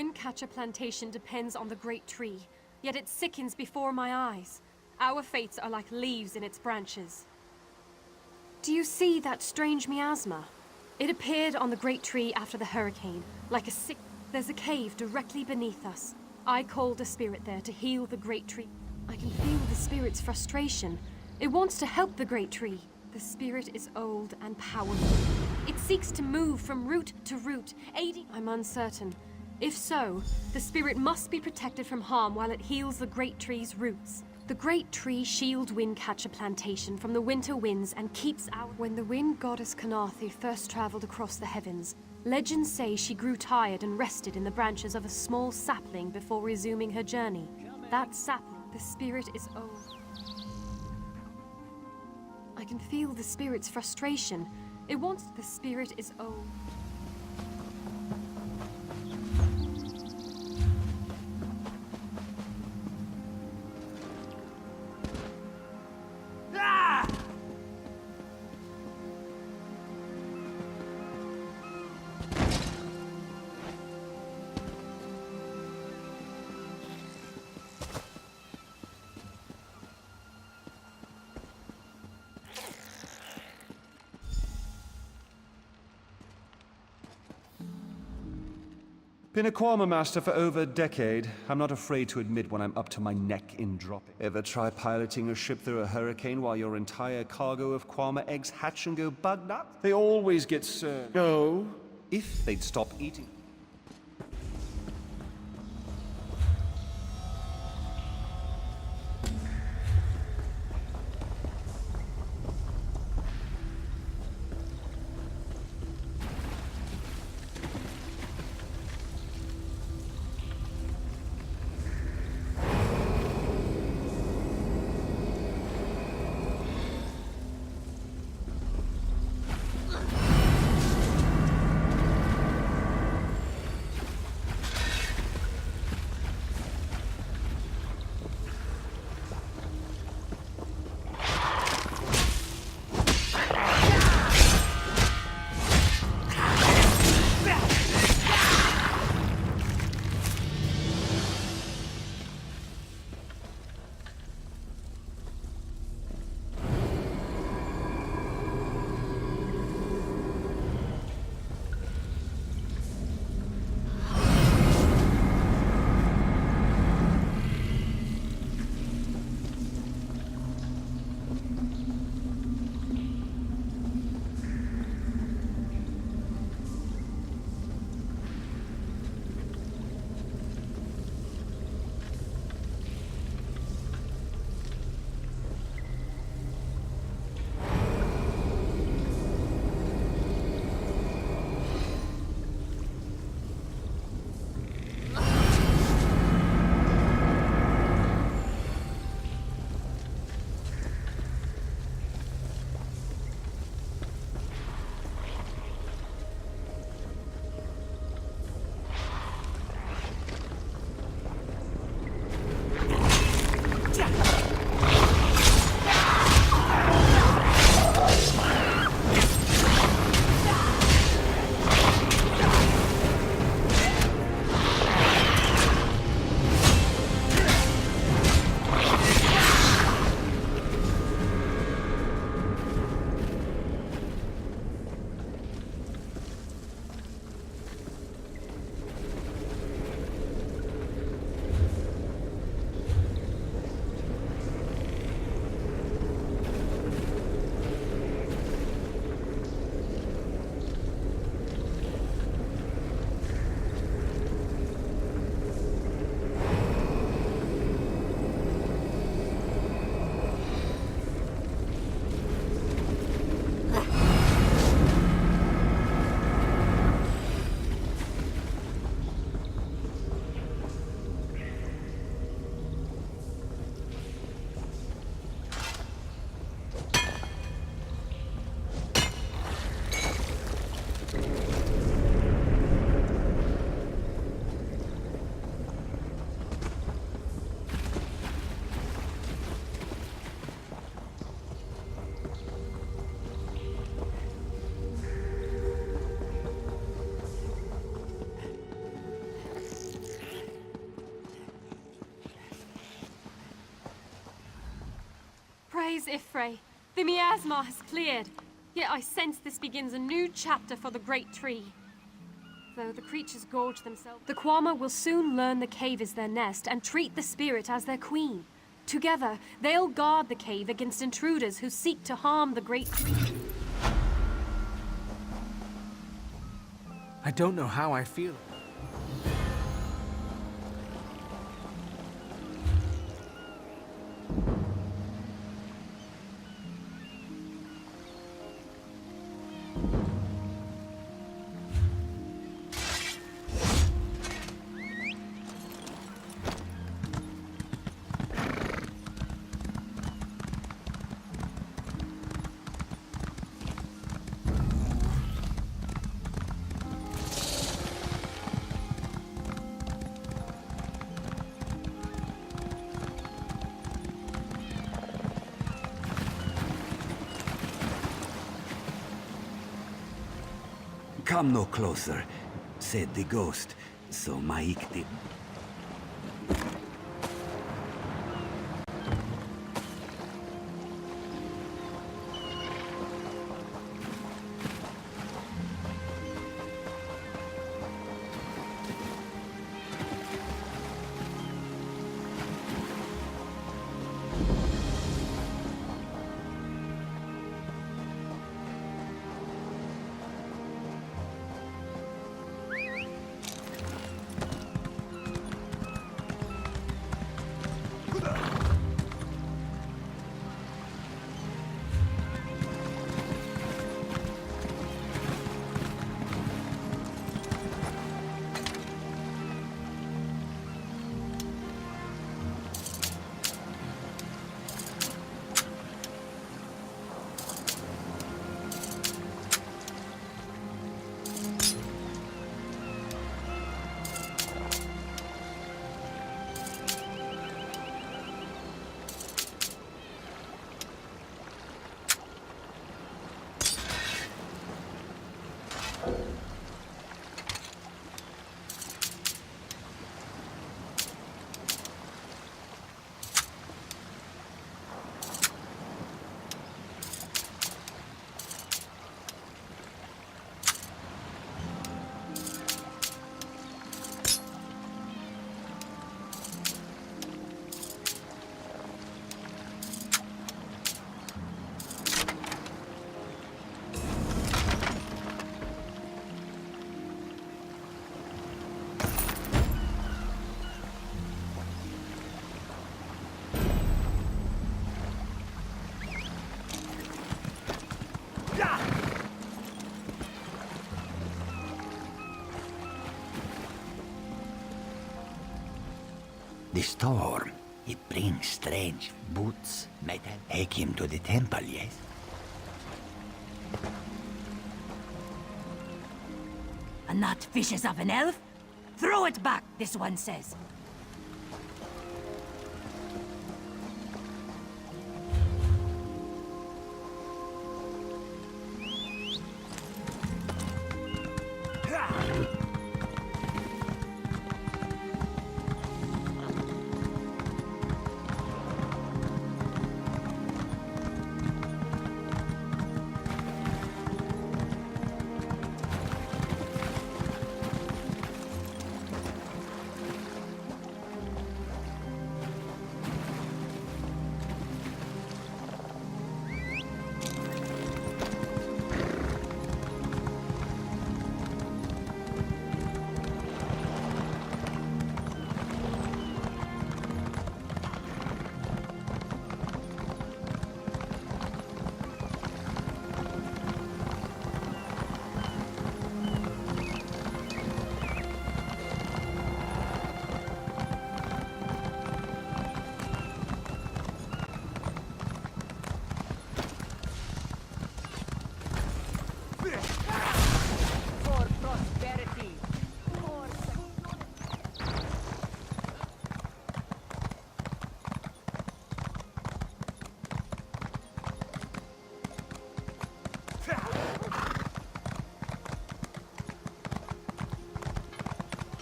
Windcatcher plantation depends on the great tree, yet it sickens before my eyes. Our fates are like leaves in its branches. Do you see that strange miasma? It appeared on the great tree after the hurricane, like a sick... There's a cave directly beneath us. I called a spirit there to heal the great tree. I can feel the spirit's frustration. It wants to help the great tree. The spirit is old and powerful. It seeks to move from root to root, aiding... I'm uncertain. If so, the spirit must be protected from harm while it heals the great tree's roots. The great tree shields Windcatcher plantation from the winter winds and keeps our... When the wind goddess Kanathi first traveled across the heavens, legends say she grew tired and rested in the branches of a small sapling before resuming her journey. That sapling, the spirit is old. I can feel the spirit's frustration. It wants... The spirit is old. Been a Kwama master for over a decade. I'm not afraid to admit when I'm up to my neck in dropping. Ever try piloting a ship through a hurricane while your entire cargo of Kwama eggs hatch and go bug nuts? They always get served. No. If they'd stop eating. Praise Ifre. The miasma has cleared. Yet I sense this begins a new chapter for the Great Tree. Though the creatures gorge themselves, the Kwama will soon learn the cave is their nest and treat the spirit as their queen. Together, they'll guard the cave against intruders who seek to harm the Great Tree. I don't know how I feel. Come no closer, said the ghost, so Maik did. The storm, it brings strange boots, metal. Take him to the temple, yes? A nut fishes of an elf? Throw it back, this one says.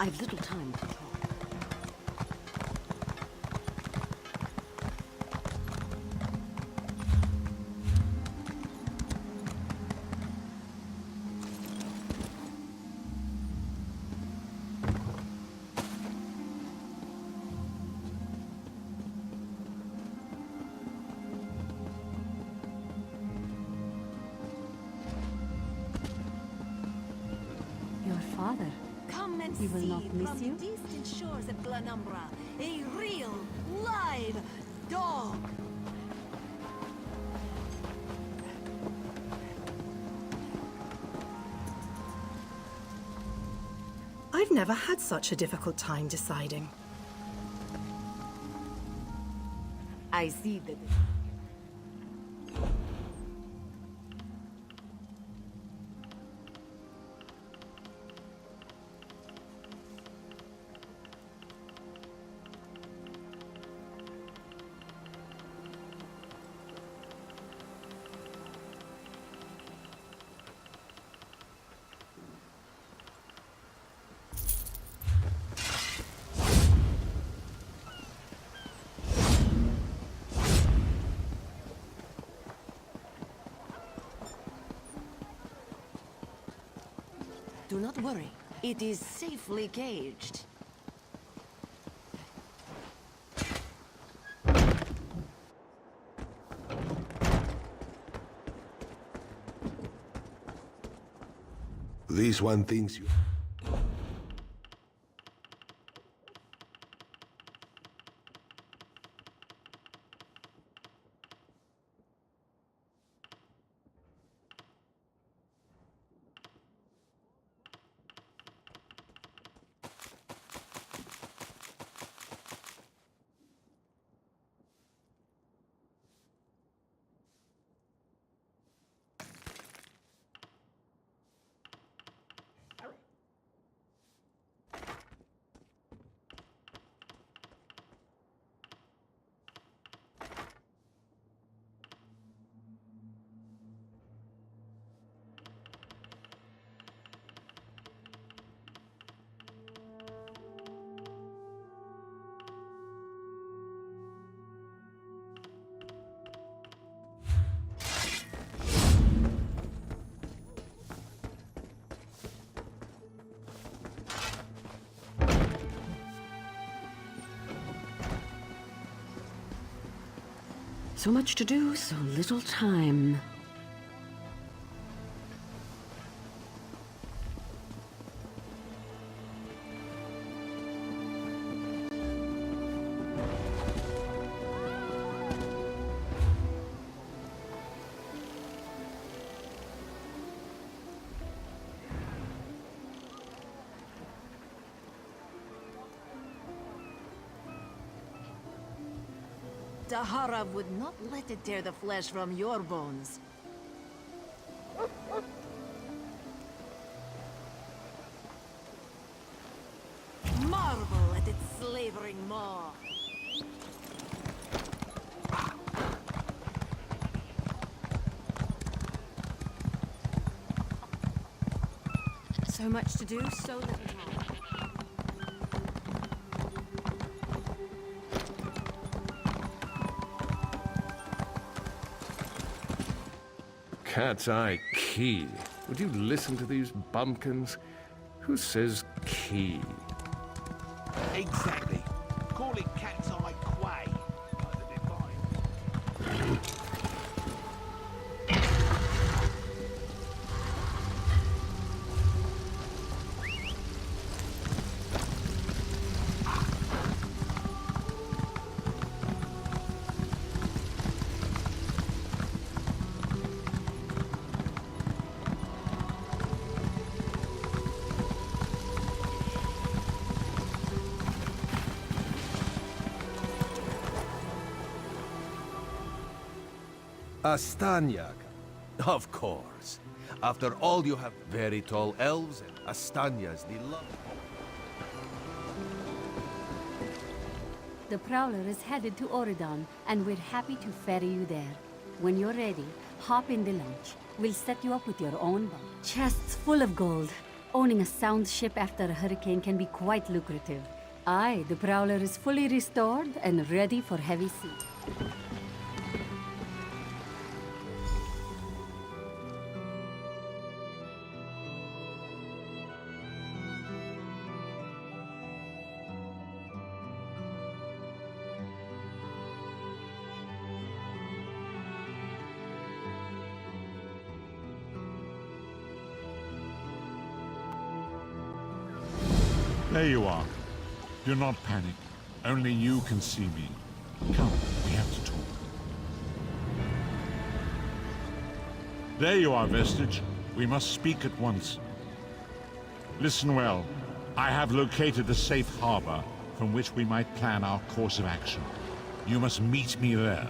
I've little time to talk. He will not miss you. Distant shores of Glanumbra, a real, live dog. I've never had such a difficult time deciding. I see that. Do not worry. It is safely caged. This one thinks you... So much to do, so little time. Dahara would not let it tear the flesh from your bones. Marvel at its slavering maw. So much to do, so little time. Cat's eye key. Would you listen to these bumpkins? Who says key? Exactly. Call it cat's eye quay. Astanya. Of course. After all, you have very tall elves, and Astanya's the love. The Prowler is headed to Oridon, and we're happy to ferry you there. When you're ready, hop in the launch. We'll set you up with your own boat. Chests full of gold. Owning a sound ship after a hurricane can be quite lucrative. Aye, the Prowler is fully restored and ready for heavy sea. There you are. Do not panic. Only you can see me. Come, we have to talk. There you are, Vestige. We must speak at once. Listen well. I have located a safe harbor from which we might plan our course of action. You must meet me there.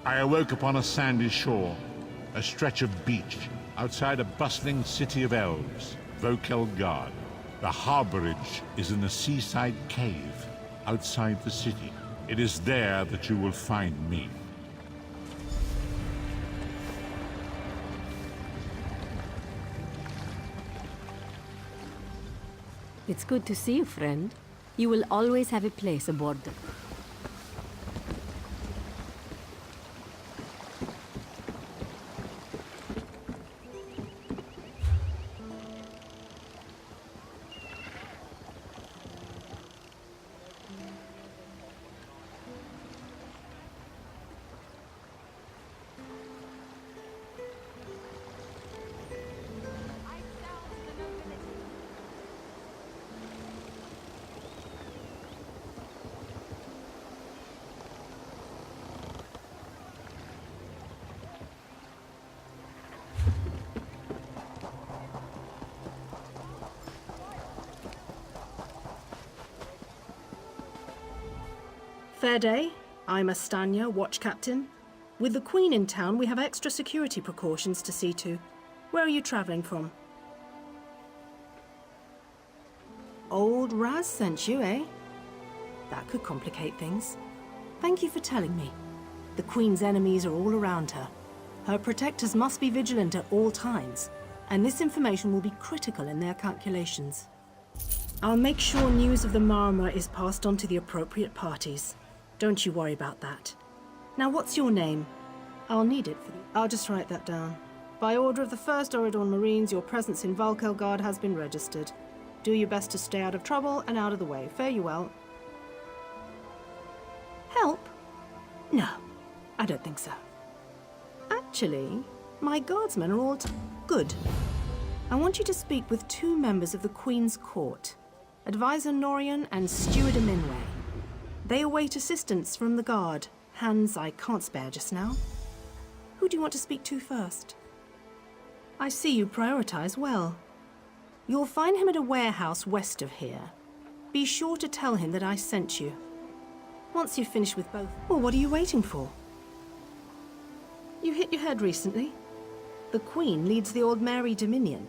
I awoke upon a sandy shore, a stretch of beach, outside a bustling city of elves, Vokelgard. The harborage is in a seaside cave, outside the city. It is there that you will find me. It's good to see you, friend. You will always have a place aboard them. Fair day. I'm Astanya, watch captain. With the Queen in town, we have extra security precautions to see to. Where are you traveling from? Old Raz sent you, eh? That could complicate things. Thank you for telling me. The Queen's enemies are all around her. Her protectors must be vigilant at all times, and this information will be critical in their calculations. I'll make sure news of the Marmor is passed on to the appropriate parties. Don't you worry about that. Now, what's your name? I'll need it for you. I'll just write that down. By order of the 1st Oridon Marines, your presence in Valkelgard has been registered. Do your best to stay out of trouble and out of the way. Fare you well. Help? No, I don't think so. Actually, my guardsmen are all good. I want you to speak with 2 members of the Queen's Court, Advisor Norian and Steward Aminway. They await assistance from the guard, hands I can't spare just now. Who do you want to speak to first? I see you prioritize well. You'll find him at a warehouse west of here. Be sure to tell him that I sent you. Once you've finished with both... Well, what are you waiting for? You hit your head recently? The Queen leads the Old Mary Dominion.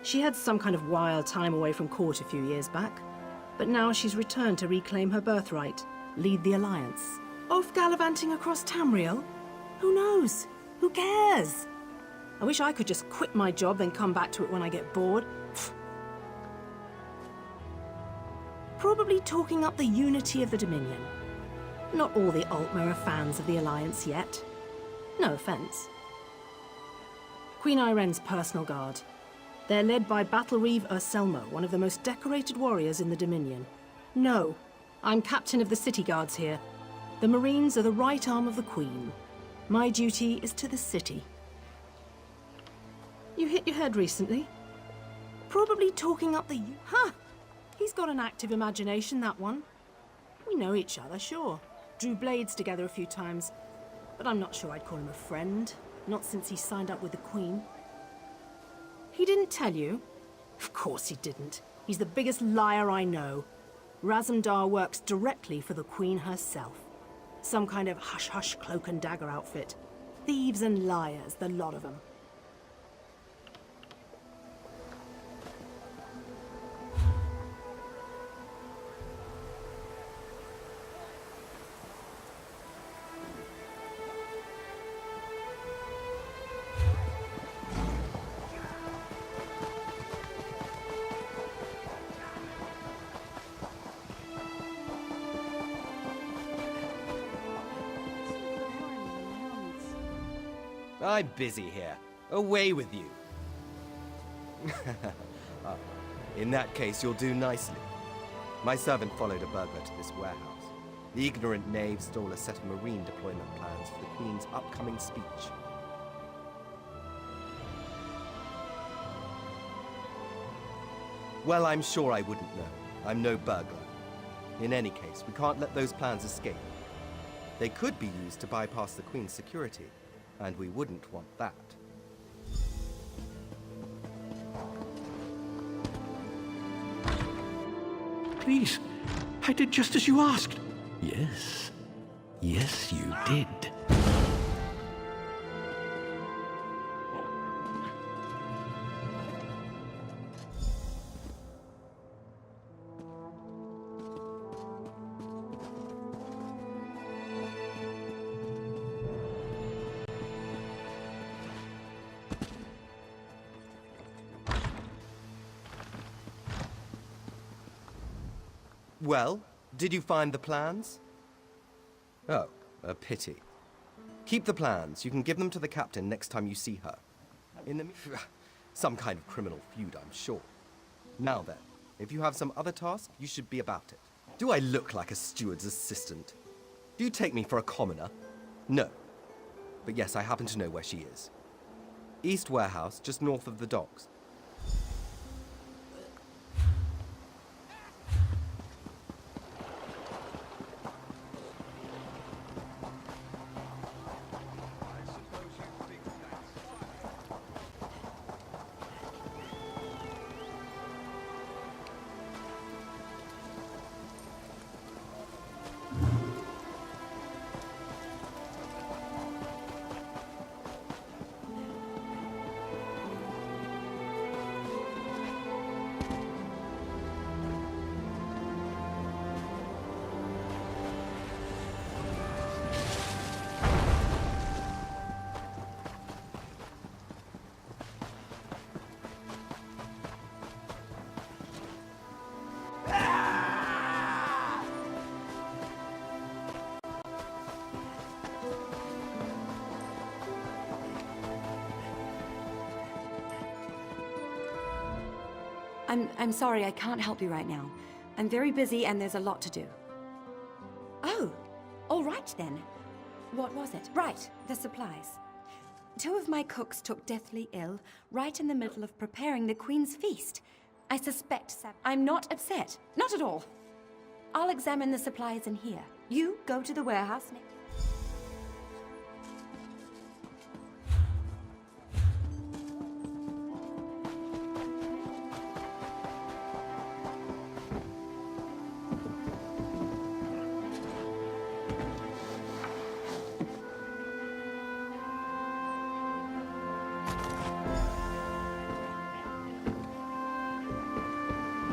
She had some kind of wild time away from court a few years back, but now she's returned to reclaim her birthright, lead the Alliance. Off gallivanting across Tamriel? Who knows? Who cares? I wish I could just quit my job then come back to it when I get bored. Probably talking up the unity of the Dominion. Not all the Altmer are fans of the Alliance yet. No offense. Queen Irene's personal guard. They're led by Battle Reeve Urselmo, one of the most decorated warriors in the Dominion. No, I'm captain of the city guards here. The Marines are the right arm of the Queen. My duty is to the city. You hit your head recently? Probably talking up the... Huh! He's got an active imagination, that one. We know each other, sure. Drew blades together a few times. But I'm not sure I'd call him a friend. Not since he signed up with the Queen. He didn't tell you? Of course he didn't. He's the biggest liar I know. Razumdar works directly for the Queen herself. Some kind of hush-hush cloak and dagger outfit. Thieves and liars, the lot of them. I'm busy here. Away with you. In that case, you'll do nicely. My servant followed a burglar to this warehouse. The ignorant knave stole a set of marine deployment plans for the Queen's upcoming speech. Well, I'm sure I wouldn't know. I'm no burglar. In any case, we can't let those plans escape. They could be used to bypass the Queen's security, and we wouldn't want that. Please, I did just as you asked. Yes. Yes, you did. Well, did you find the plans? Oh, a pity. Keep the plans. You can give them to the captain next time you see her. In the some kind of criminal feud, I'm sure. Now then, if you have some other task, you should be about it. Do I look like a steward's assistant? Do you take me for a commoner? No. But yes, I happen to know where she is. East Warehouse, just north of the docks. I'm sorry, I can't help you right now. I'm very busy and there's a lot to do. Oh, all right then. What was it? Right, the supplies. 2 of my cooks took deathly ill right in the middle of preparing the Queen's feast. I suspect I'm not upset. Not at all. I'll examine the supplies in here. You go to the warehouse next.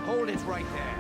Hold it right there.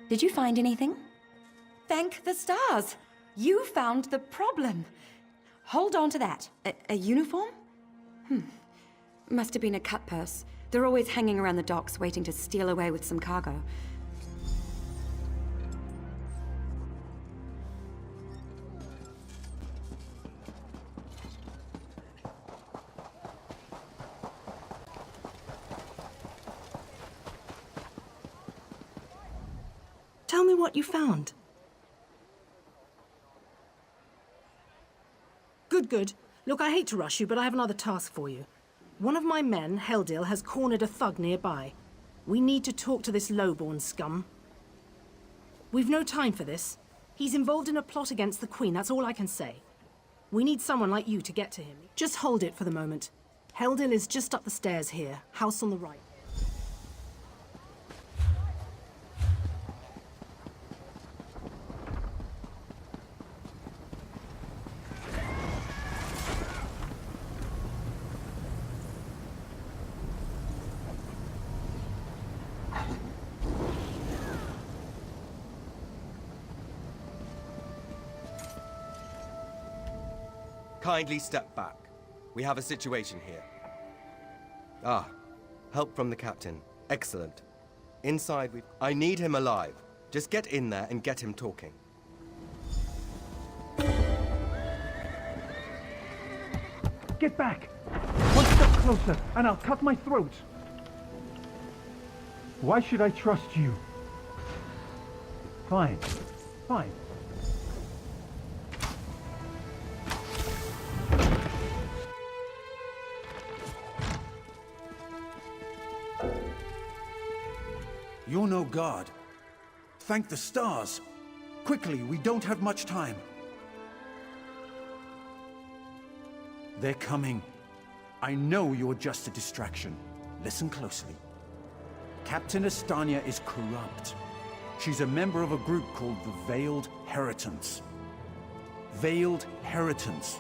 Did you find anything? Thank the stars! You found the problem. Hold on to that. A uniform? Must have been a cut purse. They're always hanging around the docks waiting to steal away with some cargo. Tell me what you found. Good. Look, I hate to rush you, but I have another task for you. One of my men, Heldil, has cornered a thug nearby. We need to talk to this lowborn scum. We've no time for this. He's involved in a plot against the Queen, that's all I can say. We need someone like you to get to him. Just hold it for the moment. Heldil is just up the stairs here, house on the right. Kindly step back. We have a situation here. Ah, help from the captain. Excellent. Inside, I need him alive. Just get in there and get him talking. Get back! One step closer, and I'll cut my throat! Why should I trust you? Fine. Fine. You're no god. Thank the stars. Quickly, we don't have much time. They're coming. I know you're just a distraction. Listen closely. Captain Estania is corrupt. She's a member of a group called the Veiled Heritants. Veiled Heritants.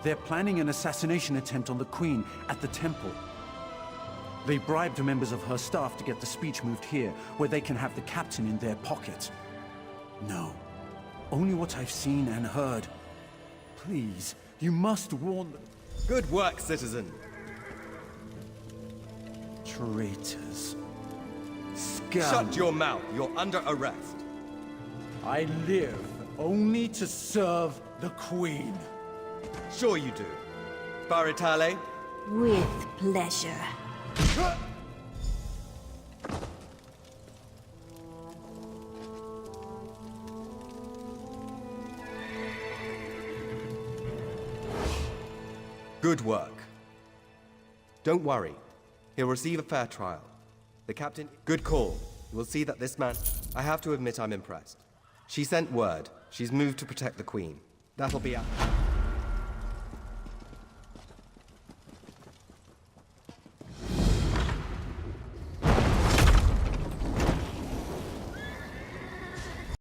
They're planning an assassination attempt on the Queen at the temple. They bribed members of her staff to get the speech moved here, where they can have the captain in their pocket. No. Only what I've seen and heard. Please, you must warn them. Good work, citizen. Traitors. Shut your mouth. You're under arrest. I live only to serve the Queen. Sure you do. Baritale? With pleasure. Good work. Don't worry. He'll receive a fair trial. The captain... Good call. We'll see that this man... I have to admit I'm impressed. She sent word. She's moved to protect the Queen. That'll be...